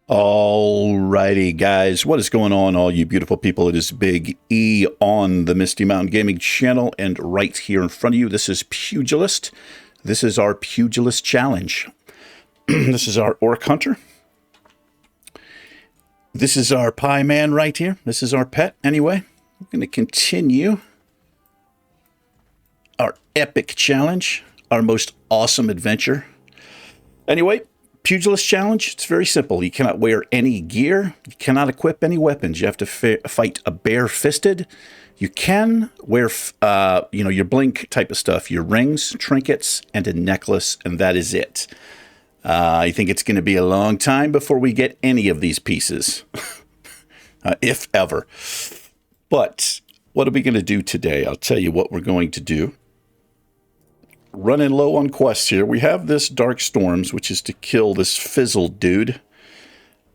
Alrighty, guys, what is going on, all you beautiful people? It is Big E on the Misty Mountain Gaming channel, and right here in front of you, this is Pugilist. This is our Pugilist challenge. This is our Orc Hunter. This is our Pie Man right here. This is our pet. Anyway, we're going to continue our epic challenge, our most awesome adventure. Anyway, Pugilist challenge, it's very simple. You cannot wear any gear. You cannot equip any weapons. You have to fight a bare-fisted. You can wear, your blink type of stuff, your rings, trinkets, and a necklace, and that is it. I think it's going to be a long time before we get any of these pieces, if ever. But what are we going to do today? I'll tell you what we're going to do. Running low on quests here. We have this Dark Storms, which is to kill this fizzled dude.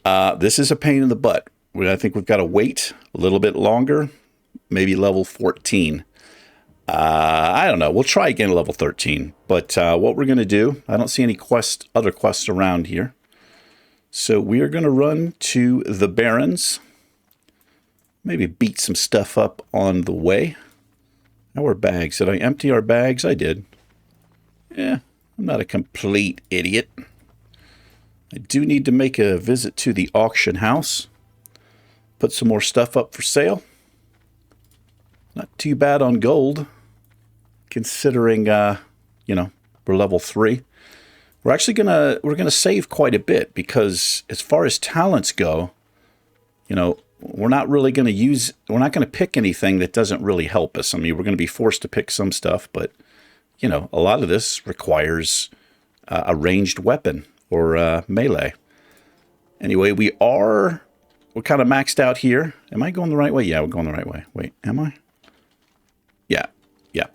This is a pain in the butt. I think we've got to wait a little bit longer, maybe level 14. I don't know. We'll try again at level 13. But what we're going to do, I don't see any other quests around here. So we are going to run to the Barrens. Maybe beat some stuff up on the way. Now our bags. Did I empty our bags? I did. Yeah, I'm not a complete idiot. I do need to make a visit to the auction house. Put some more stuff up for sale. Not too bad on gold, considering, we're level 3. We're actually we're gonna save quite a bit because as far as talents go, we're not gonna pick anything that doesn't really help us. I mean, we're gonna be forced to pick some stuff, but a lot of this requires a ranged weapon or melee. Anyway, we're kind of maxed out here. Am I going the right way? Yeah, we're going the right way. Wait, am I? Yeah.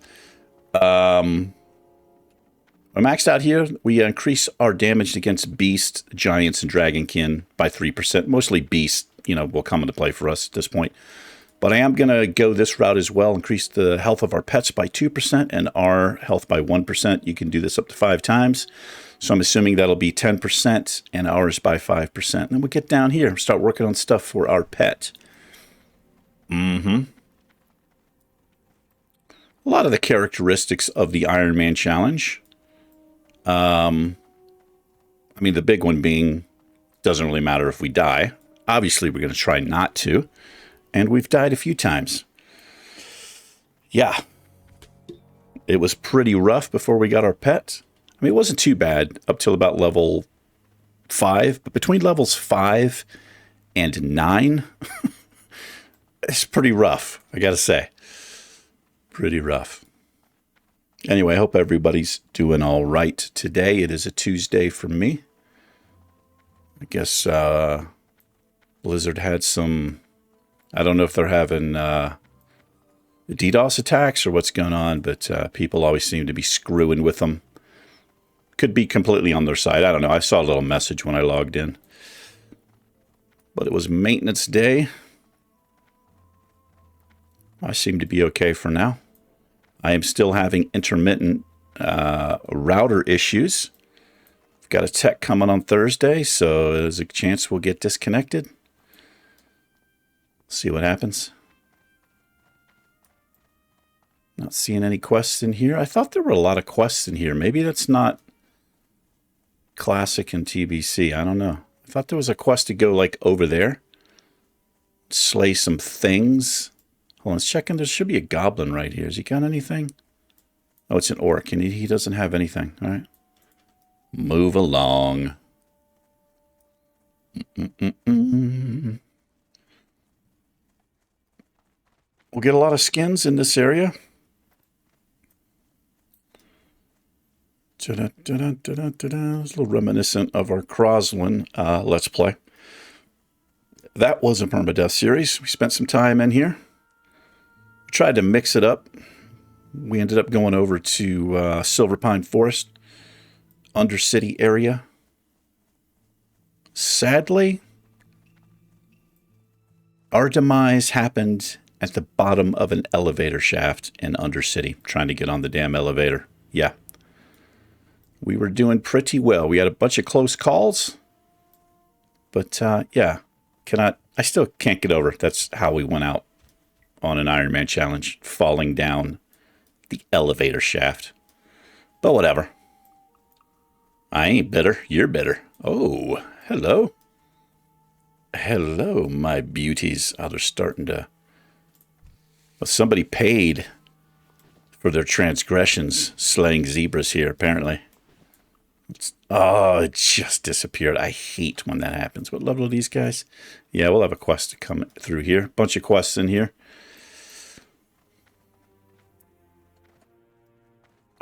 We're maxed out here. We increase our damage against beasts, giants, and dragonkin by 3%. Mostly beasts, will come into play for us at this point. But I am going to go this route as well, increase the health of our pets by 2% and our health by 1%. You can do this up to 5 times. So I'm assuming that'll be 10% and ours by 5%. And then we'll get down here and start working on stuff for our pet. A lot of the characteristics of the Iron Man challenge. The big one being, doesn't really matter if we die. Obviously, we're going to try not to. And we've died a few times. Yeah. It was pretty rough before we got our pet. I mean, it wasn't too bad up till about level 5. But between levels 5 and 9, it's pretty rough, I gotta say. Pretty rough. Anyway, I hope everybody's doing all right today. It is a Tuesday for me. I guess Blizzard had some... I don't know if they're having DDoS attacks or what's going on, but people always seem to be screwing with them. Could be completely on their side. I don't know. I saw a little message when I logged in. But it was maintenance day. I seem to be okay for now. I am still having intermittent router issues. I've got a tech coming on Thursday, so there's a chance we'll get disconnected. See what happens. Not seeing any quests in here. I thought there were a lot of quests in here. Maybe that's not Classic and TBC. I don't know. I thought there was a quest to go like over there. Slay some things. Hold on, let's check in. There should be a goblin right here. Has he got anything? Oh, it's an orc, and he doesn't have anything. All right. Move along. We'll get a lot of skins in this area. It's a little reminiscent of our Croslin Let's Play. That was a permadeath series. We spent some time in here. We tried to mix it up. We ended up going over to Silver Pine Forest, Undercity area. Sadly, our demise happened at the bottom of an elevator shaft in Undercity, trying to get on the damn elevator. Yeah. We were doing pretty well. We had a bunch of close calls. But, yeah. I still can't get over it. That's how we went out on an Iron Man challenge, falling down the elevator shaft. But whatever. I ain't bitter. You're bitter. Oh, hello. Hello, my beauties. Oh, they're starting to... Well, somebody paid for their transgressions slaying zebras here, apparently. It just disappeared. I hate when that happens. What level are these guys? Yeah, we'll have a quest to come through here. Bunch of quests in here.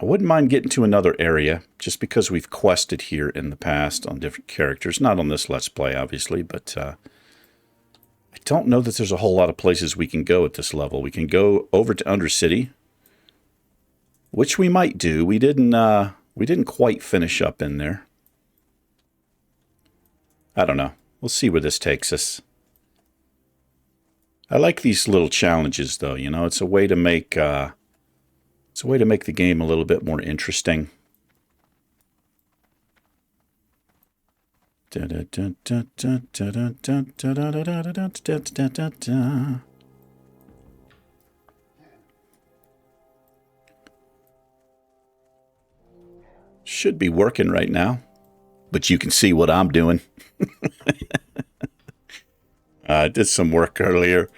I wouldn't mind getting to another area, just because we've quested here in the past on different characters. Not on this Let's Play, obviously, but I don't know that there's a whole lot of places we can go at this level. We can go over to Undercity, which we might do. We didn't quite finish up in there. I don't know. We'll see where this takes us. I like these little challenges, though. You know, it's a way to make the game a little bit more interesting. Should be working right now, but you can see what I'm doing. I did some work earlier.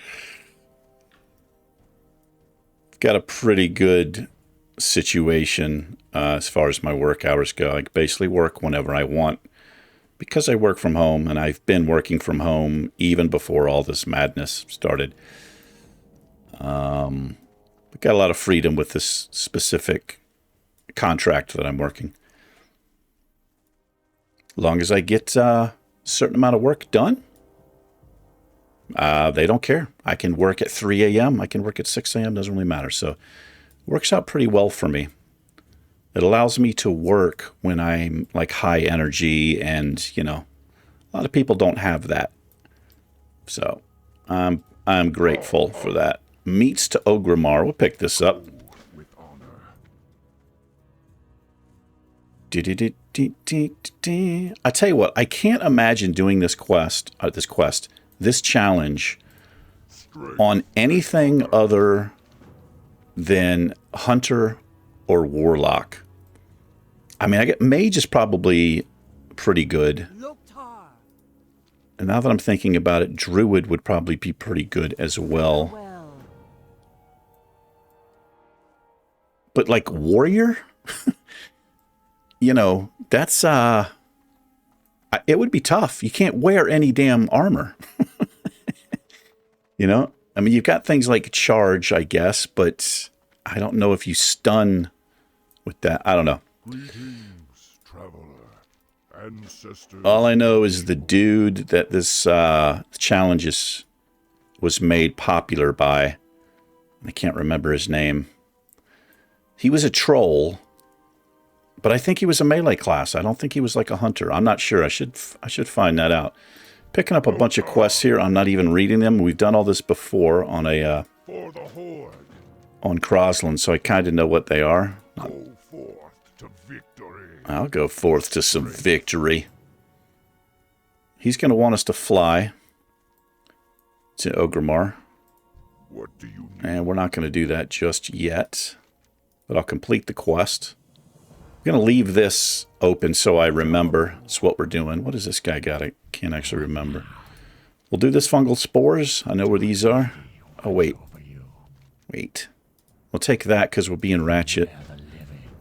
Got a pretty good situation as far as my work hours go. I basically work whenever I want because I work from home, and I've been working from home even before all this madness started. I've got a lot of freedom with this specific contract that I'm working. As long as I get a certain amount of work done, they don't care. I can work at 3 a.m. I can work at 6 a.m. Doesn't really matter. So it works out pretty well for me. It allows me to work when I'm like high energy, and, you know, a lot of people don't have that. So I'm grateful for that. Meets to Ogrimmar. We'll pick this up. I tell you what, I can't imagine doing this challenge on anything other than Hunter or Warlock. I mean, Mage is probably pretty good. And now that I'm thinking about it, Druid would probably be pretty good as well. But like Warrior, you know, that's it would be tough. You can't wear any damn armor. You know, I mean, you've got things like charge, I guess, but I don't know if you stun with that. I don't know. Greetings, traveler. Ancestors. All I know is the dude that this challenge was made popular by. I can't remember his name. He was a troll, but I think he was a melee class. I don't think he was like a hunter. I'm not sure. I should find that out. Picking up a bunch of quests here. I'm not even reading them. We've done all this before on For the Horde. on Crosland, so I kind of know what they are. Go forth to victory. I'll go forth to some victory. He's going to want us to fly to Ogrimmar. What do you need? And we're not going to do that just yet. But I'll complete the quest. I'm going to leave this open so I remember. It's what we're doing. What does this guy got? I can't actually remember. We'll do this fungal spores. I know where these are. Oh, wait. Wait. We'll take that because we're being ratchet. All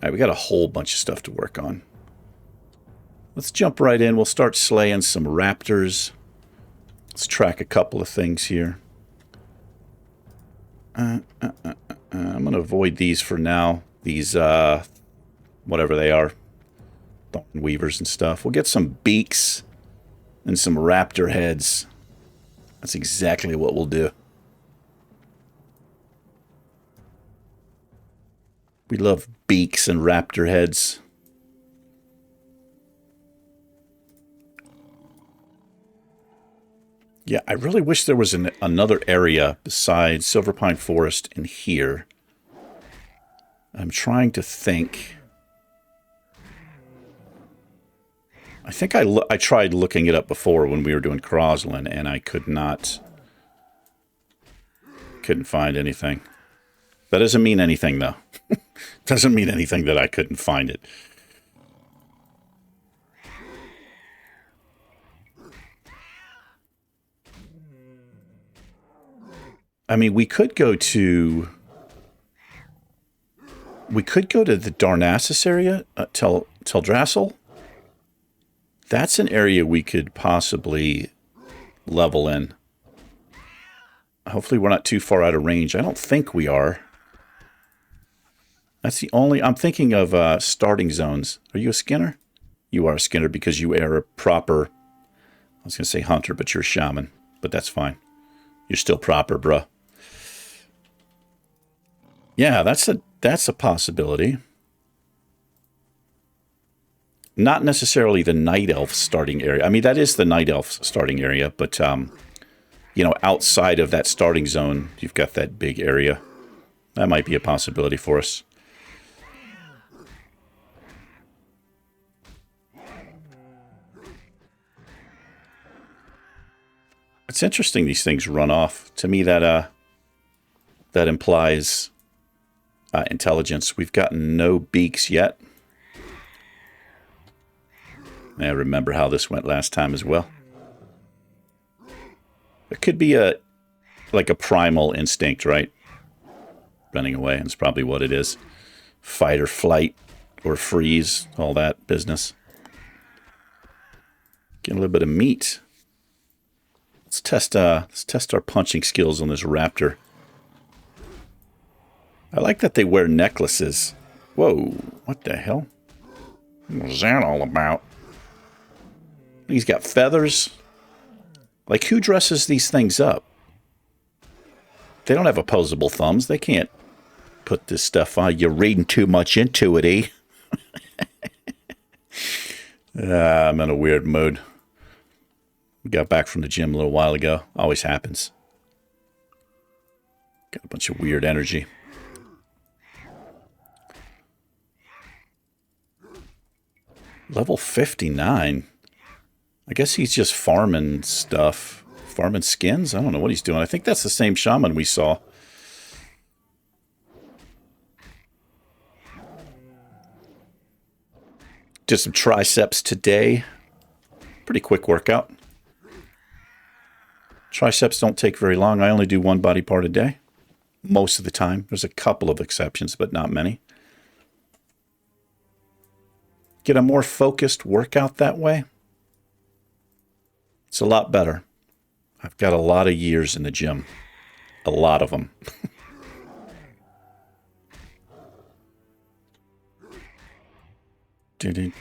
right, we got a whole bunch of stuff to work on. Let's jump right in. We'll start slaying some raptors. Let's track a couple of things here. I'm going to avoid these for now. These, whatever they are. Thorn weavers and stuff. We'll get some beaks and some raptor heads. That's exactly what we'll do. We love beaks and raptor heads. Yeah, I really wish there was another area besides Silver Pine Forest in here. I'm trying to think. I think I tried looking it up before when we were doing Crosland, and I couldn't find anything. That doesn't mean anything, though. Doesn't mean anything that I couldn't find it. I mean, we could go to the Darnassus area, Teldrassil. That's an area we could possibly level in. Hopefully we're not too far out of range. I don't think we are. That's the only... I'm thinking of starting zones. Are you a Skinner? You are a Skinner because you are a proper... I was going to say hunter, but you're a shaman. But that's fine. You're still proper, bruh. Yeah, that's a possibility. Not necessarily the Night Elf starting area. I mean, that is the Night Elf starting area, but, you know, outside of that starting zone, you've got that big area. That might be a possibility for us. It's interesting these things run off. To me, that implies intelligence. We've gotten no Beaks yet. I remember how this went last time as well. It could be like a primal instinct, right? Running away, and it's probably what it is. Fight or flight or freeze, all that business. Get a little bit of meat. Let's test our punching skills on this raptor. I like that they wear necklaces. Whoa, what the hell? What was that all about? He's got feathers. Like, who dresses these things up? They don't have opposable thumbs. They can't put this stuff on. You're reading too much into it, eh? I'm in a weird mood. Got back from the gym a little while ago. Always happens. Got a bunch of weird energy. Level 59. I guess he's just farming stuff. Farming skins? I don't know what he's doing. I think that's the same shaman we saw. Did some triceps today. Pretty quick workout. Triceps don't take very long. I only do one body part a day. Most of the time. There's a couple of exceptions, but not many. Get a more focused workout that way. It's a lot better. I've got a lot of years in the gym. A lot of them. And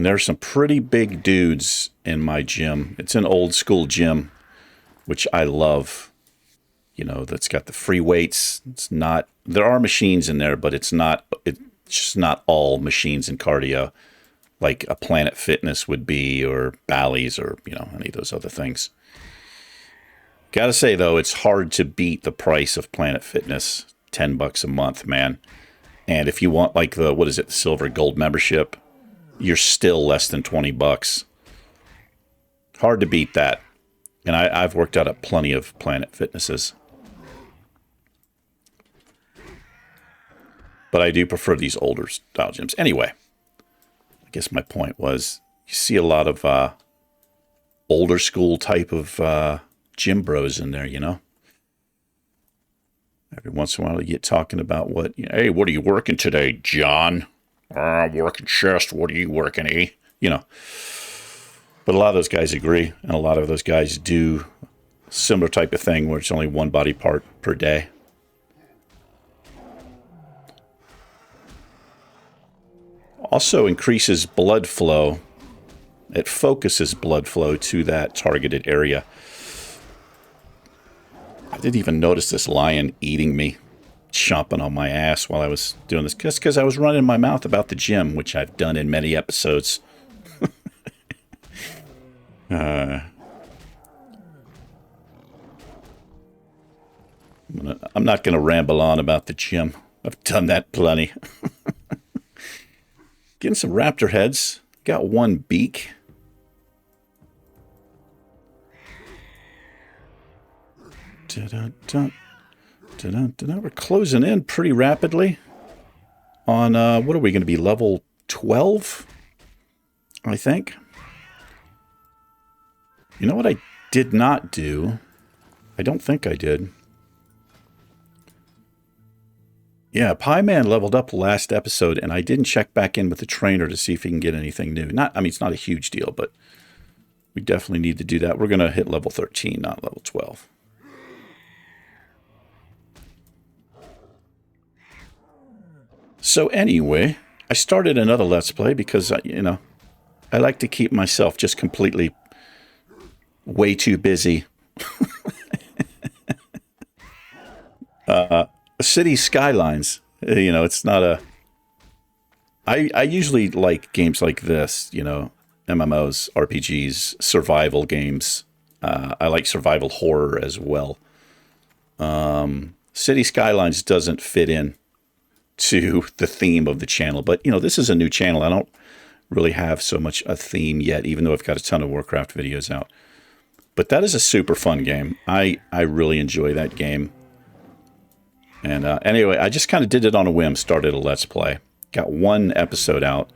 there's some pretty big dudes in my gym. It's an old school gym, which I love. You know, that's got the free weights. It's not, there are machines in there, but it's just not all machines and cardio like a Planet Fitness would be, or Bally's, or, you know, any of those other things. Gotta say, though, it's hard to beat the price of Planet Fitness. $10 a month, man. And if you want, like, the silver gold membership, you're still less than $20. Hard to beat that. And I've worked out at plenty of Planet Fitnesses. But I do prefer these older style gyms. Anyway, I guess my point was, you see a lot of older school type of gym bros in there, you know? Every once in a while you get talking about hey, what are you working today, John? I'm working chest. What are you working, eh? You know. But a lot of those guys agree, and a lot of those guys do similar type of thing where it's only one body part per day. Also increases blood flow. It focuses blood flow to that targeted area. I didn't even notice this lion eating me. chomping on my ass while I was doing this. Just because I was running my mouth about the gym, which I've done in many episodes. I'm not going to ramble on about the gym. I've done that plenty. Getting some raptor heads. Got one beak. Dun-dun-dun. Dun-dun-dun-dun. We're closing in pretty rapidly on, what are we going to be, level 12? I think. You know what I did not do? I don't think I did. Yeah, Pie Man leveled up last episode, and I didn't check back in with the trainer to see if he can get anything new. I mean, it's not a huge deal, but we definitely need to do that. We're going to hit level 13, not level 12. So anyway, I started another Let's Play because, you know, I like to keep myself just completely way too busy. City Skylines, you know, it's not a... I usually like games like this, you know, MMOs, RPGs, survival games. I like survival horror as well. City Skylines doesn't fit in to the theme of the channel, but, you know, this is a new channel. I don't really have so much a theme yet, even though I've got a ton of Warcraft videos out. But that is a super fun game. I really enjoy that game. And anyway, I just kind of did it on a whim, started a Let's Play. Got one episode out,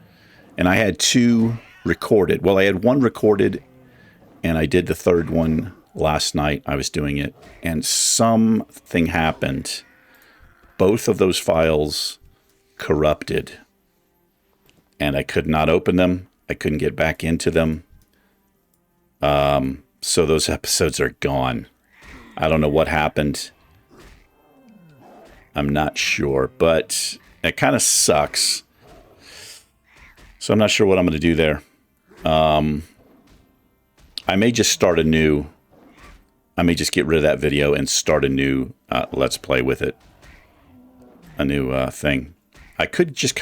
and I had 2 recorded. Well, I had 1 recorded, and I did the 3rd one last night. I was doing it, and something happened. Both of those files corrupted, and I could not open them. I couldn't get back into them. So those episodes are gone. I don't know what happened. I'm not sure, but it kind of sucks. So I'm not sure what I'm going to do there. I may just start a new... I may just get rid of that video and start a new Let's Play with it. A new thing. I could just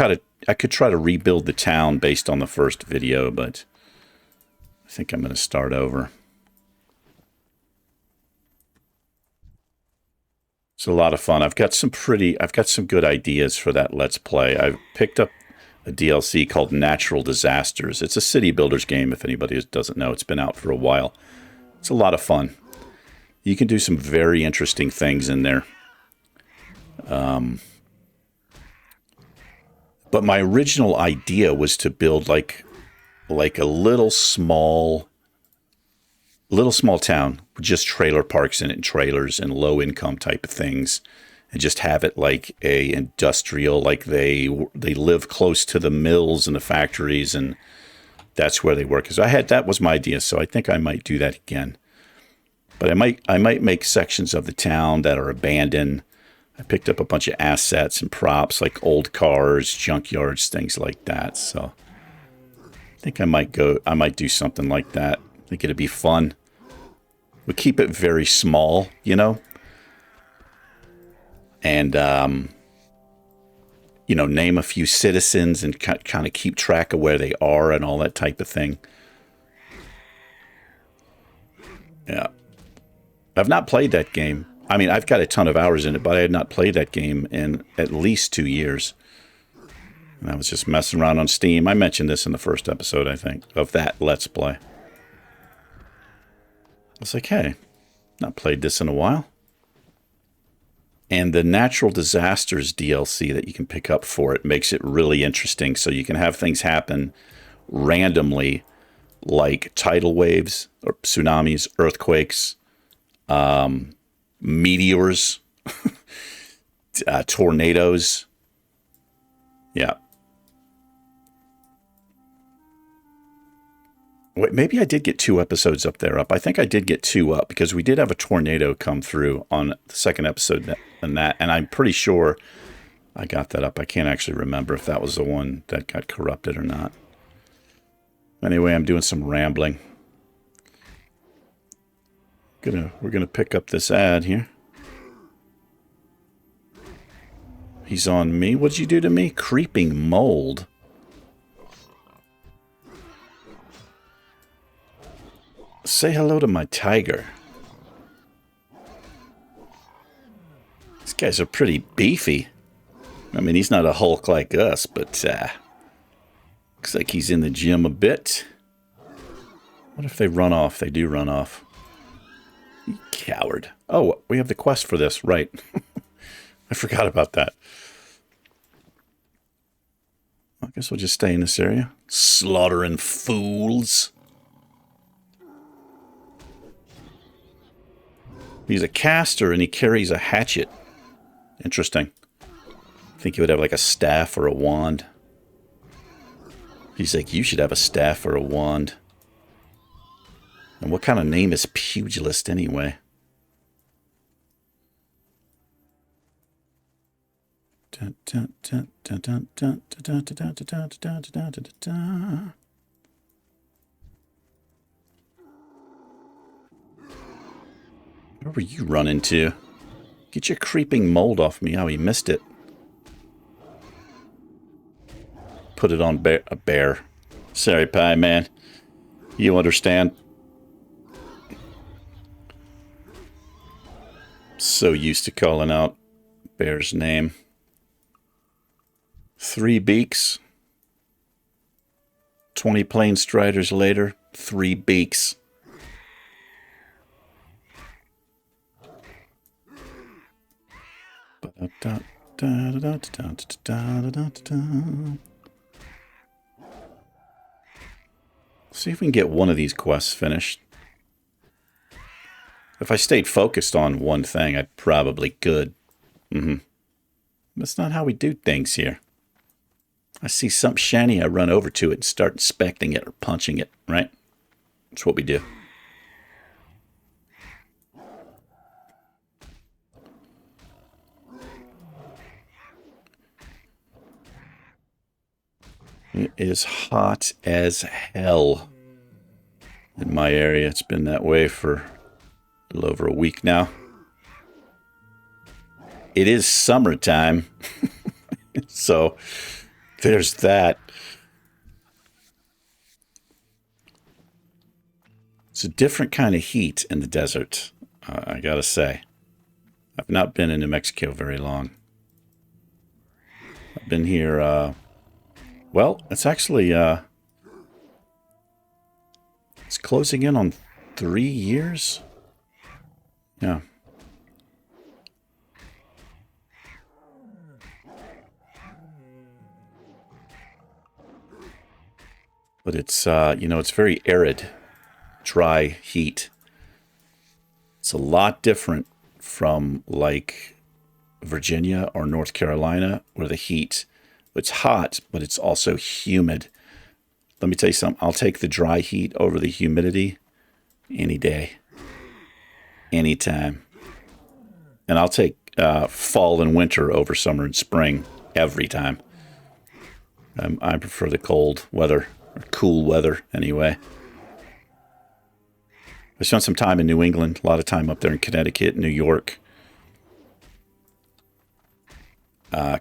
I could try to rebuild the town based on the first video, but I think I'm going to start over. It's a lot of fun. I've got some good ideas for that Let's Play. I've picked up a DLC called Natural Disasters. It's a city builders game, if anybody doesn't know. It's been out for a while. It's a lot of fun. You can do some very interesting things in there. But my original idea was to build like a little small town with just trailer parks in it and trailers and low income type of things, and just have it like a industrial, like they live close to the mills and the factories, and that's where they work. Because that was my idea, so I think I might do that again. But I might make sections of the town that are abandoned. I picked up a bunch of assets and props like old cars, junkyards, things like that. So I think I might do something like that. I think it'd be fun. We keep it very small, you know, and you know, name a few citizens and kind of keep track of where they are and all that type of thing. Yeah, I've not played that game. I mean, I've got a ton of hours in it, but I had not played that game in at least 2 years. And I was just messing around on Steam. I mentioned this in the first episode, I think, of that Let's Play. I was like, hey, not played this in a while. And the Natural Disasters DLC that you can pick up for it makes it really interesting. So you can have things happen randomly, like tidal waves, or tsunamis, earthquakes, meteors, tornadoes. Yeah. Wait, maybe I did get 2 episodes up there. I think I did get 2 up because we did have a tornado come through on the second episode and I'm pretty sure I got that up. I can't actually remember if that was the one that got corrupted or not. Anyway, I'm doing some rambling. We're gonna pick up this ad here. He's on me. What'd you do to me? Creeping mold. Say hello to my tiger. These guys are pretty beefy. I mean, he's not a Hulk like us, but looks like he's in the gym a bit. What if they run off? They do run off. You coward. Oh, we have the quest for this, right. I forgot about that. I guess we'll just stay in this area. Slaughtering fools. He's a caster and he carries a hatchet. Interesting. I think he would have like a staff or a wand. He's like, you should have a staff or a wand. And what kind of name is Pugilist anyway? Where were you running to? Get your creeping mold off me. Oh, he missed it. Put it on a bear. Sorry, Pie Man. You understand. So used to calling out bear's name. 3 beaks. 20 plane striders later, 3 beaks. See if we can get one of these quests finished. If I stayed focused on one thing, I probably could. That's not how we do things here. I see something shiny, I run over to it and start inspecting it or punching it, right? That's what we do. It is hot as hell in my area. It's been that way for a little over a week now. It is summertime, so there's that. It's a different kind of heat in the desert, I gotta say. I've not been in New Mexico very long. I've been here, well, it's actually, it's closing in on 3 years. Yeah. But it's, you know, it's very arid, dry heat. It's a lot different from, like, Virginia or North Carolina, where the heat, it's hot, but it's also humid. Let me tell you something. I'll take the dry heat over the humidity any day, anytime. And I'll take fall and winter over summer and spring every time. I prefer the cold weather, or cool weather anyway. I spent some time in New England, a lot of time up there in Connecticut, New York.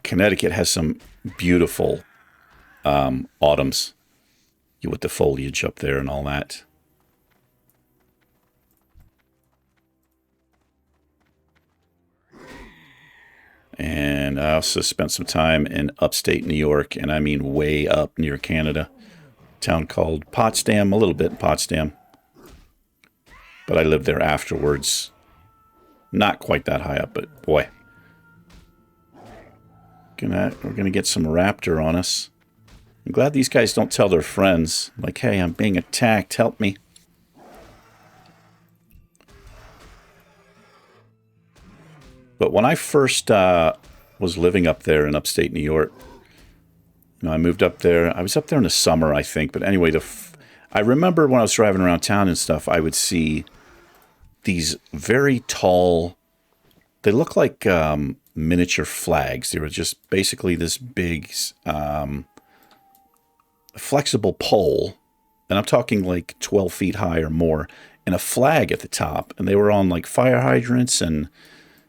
Connecticut has some beautiful autumns with the foliage up there and all that. And I also spent some time in upstate New York, and I mean way up near Canada. A town called Potsdam, a little bit in Potsdam. But I lived there afterwards. Not quite that high up, but boy. We're gonna get some raptor on us. I'm glad these guys don't tell their friends, like, hey, I'm being attacked, help me. But when I first was living up there in upstate New York, you know, I moved up there. I was up there in the summer, I think. But anyway, I remember when I was driving around town and stuff, I would see these very tall, they look like miniature flags. They were just basically this big flexible pole, and I'm talking like 12 feet high or more, and a flag at the top. And they were on like fire hydrants and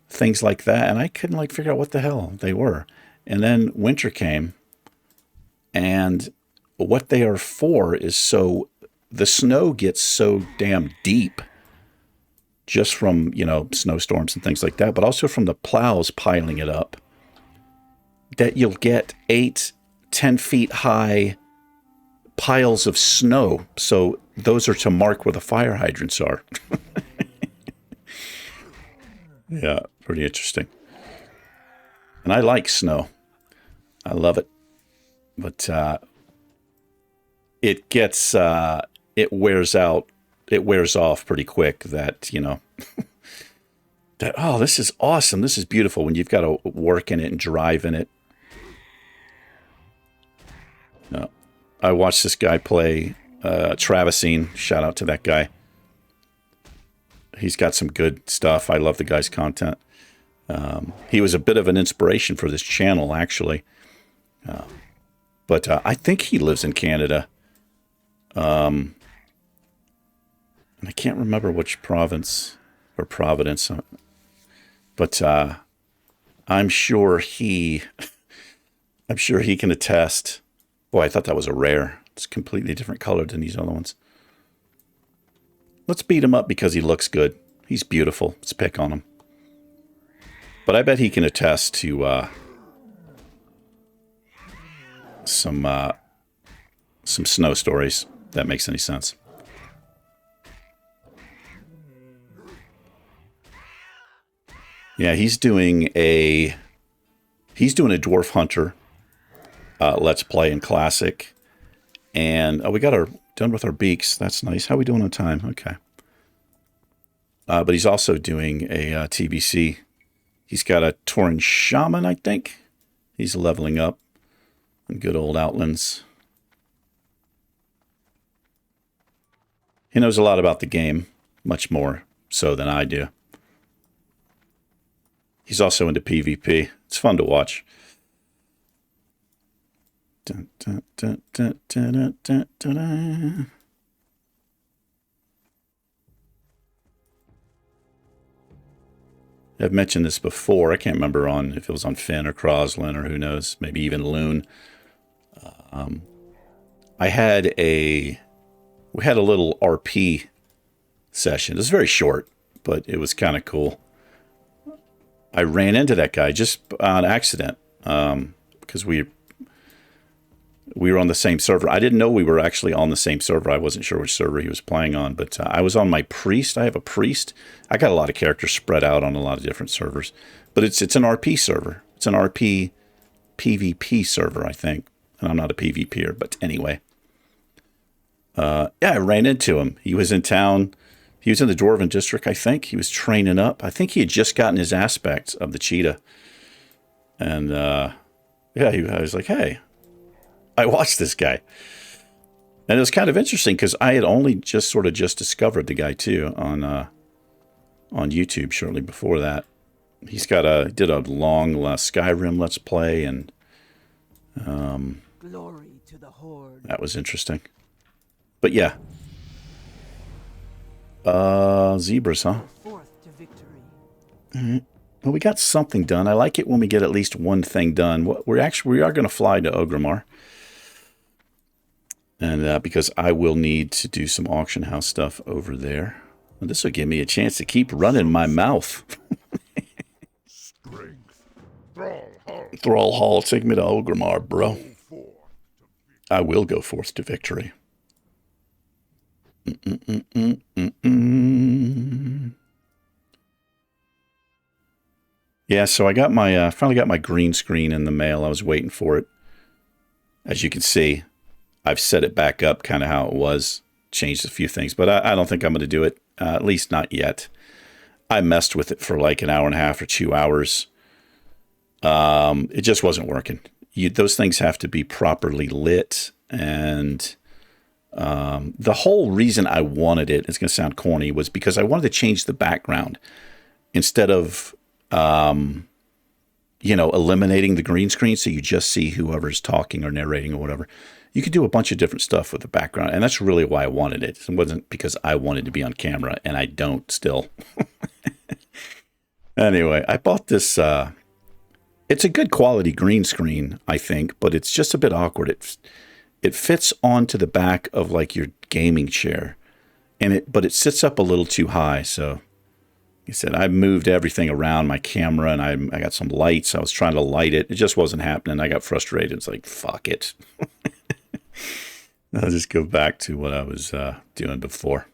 things like that, and I couldn't like figure out what the hell they were. And then winter came, and what they are for is so the snow gets so damn deep just from, you know, snowstorms and things like that, but also from the plows piling it up, that you'll get 8-10 feet high piles of snow. So those are to mark where the fire hydrants are. Yeah, pretty interesting. And I like snow. I love it. But it gets, it wears out, it wears off pretty quick that, you know, that, oh, this is awesome. This is beautiful when you've got to work in it and drive in it. No. I watched this guy play Travisine. Shout out to that guy. He's got some good stuff. I love the guy's content. He was a bit of an inspiration for this channel, actually. But I think he lives in Canada. And I can't remember which province or Providence. But I'm sure he can attest. Boy, I thought that was a rare. It's completely different color than these other ones. Let's beat him up because he looks good. He's beautiful. Let's pick on him. But I bet he can attest to some snow stories. If that makes any sense. Yeah, he's doing a Dwarf Hunter Let's Play in Classic. And we got our done with our beaks. That's nice. How are we doing on time? Okay. But he's also doing a TBC. He's got a Tauren Shaman, I think. He's leveling up. And good old Outlands. He knows a lot about the game. Much more so than I do. He's also into PvP. It's fun to watch. Dun, dun, dun, dun, dun, dun, dun, dun, dun. I've mentioned this before. I can't remember if it was on Finn or Croslin or who knows, maybe even Loon. We had a little RP session. It was very short, but it was kind of cool. I ran into that guy just on accident because we were on the same server. I didn't know we were actually on the same server. I wasn't sure which server he was playing on, but I was on my priest. I have a priest. I got a lot of characters spread out on a lot of different servers, but it's an RP server. It's an RP PvP server, I think. And I'm not a PvPer, but anyway. Yeah, I ran into him. He was in town. He was in the Dwarven District, I think. He was training up. I think he had just gotten his aspect of the cheetah. And, yeah, I was like, hey, I watched this guy. And it was kind of interesting because I had only just discovered the guy, too, on YouTube shortly before that. He did a long Skyrim Let's Play, and glory to the Horde. That was interesting. But yeah. Zebras, huh? Forth to victory. Mm-hmm. Well, we got something done. I like it when we get at least one thing done. We are going to fly to Ogrimmar. And because I will need to do some auction house stuff over there. Well, this will give me a chance to keep running my mouth. Strength. Thrall Hall. Thrall Hall, take me to Ogrimmar, bro. I will go forth to victory. Yeah, so I got my finally got my green screen in the mail. I was waiting for it. As you can see, I've set it back up kind of how it was. Changed a few things, but I don't think I'm going to do it. At least not yet. I messed with it for like an hour and a half or 2 hours. It just wasn't working. Those things have to be properly lit, and the whole reason I wanted it, it's going to sound corny, was because I wanted to change the background instead of eliminating the green screen so you just see whoever's talking or narrating or whatever. You could do a bunch of different stuff with the background, and that's really why I wanted it. It wasn't because I wanted to be on camera, and I don't still. Anyway, I bought this It's a good quality green screen, I think, but it's just a bit awkward. It fits onto the back of like your gaming chair, but it sits up a little too high. So, like I said, I moved everything around my camera, and I got some lights. I was trying to light it. It just wasn't happening. I got frustrated. It's like, fuck it. I'll just go back to what I was doing before.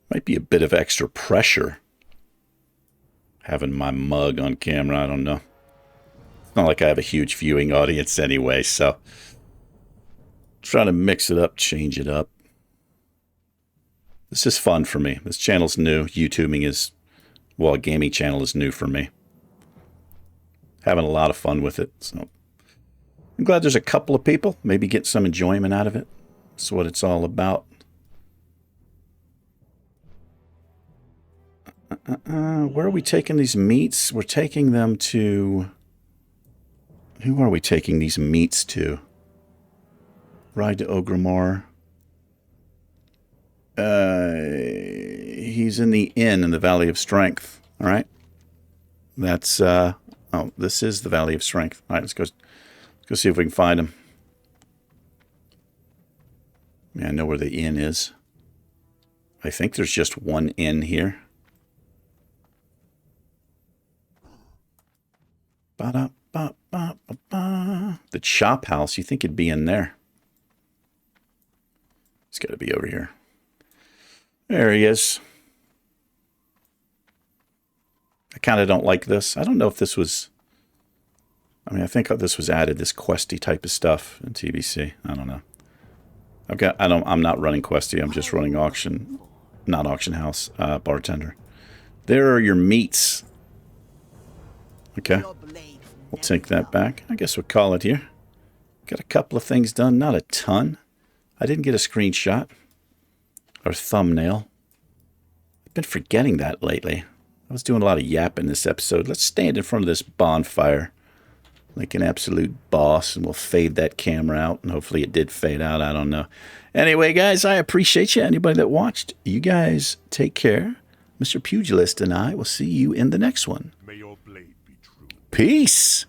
Might be a bit of extra pressure having my mug on camera. I don't know. It's not like I have a huge viewing audience anyway, so trying to mix it up, change it up. This is fun for me. This channel's new. YouTubing is, well, a gaming channel is new for me. Having a lot of fun with it, so I'm glad there's a couple of people maybe get some enjoyment out of it. That's what it's all about. Where are we taking these meats? We're taking them to... Who are we taking these meats to? Ride to Ogrimmar. He's in the inn in the Valley of Strength. All right. That's... oh, this is the Valley of Strength. All right, let's go see if we can find him. Yeah, I know where the inn is. I think there's just one inn here. The chop house, you think it'd be in there. It's got to be over here. There he is. I kind of don't like this. I don't know if this was... I mean, I think this was added, this questy type of stuff in TBC. I don't know. I'm not running questy. I'm just running auction, not auction house, bartender. There are your meats. Okay. We'll take that back. I guess we'll call it here. Got a couple of things done, not a ton. I didn't get a screenshot or thumbnail. I've been forgetting that lately. I was doing a lot of yapping this episode. Let's stand in front of this bonfire like an absolute boss, and we'll fade that camera out, and hopefully it did fade out. I don't know. Anyway, guys, I appreciate you. Anybody that watched, you guys take care. Mr. Pugilist and I will see you in the next one. May your blade be true. Peace.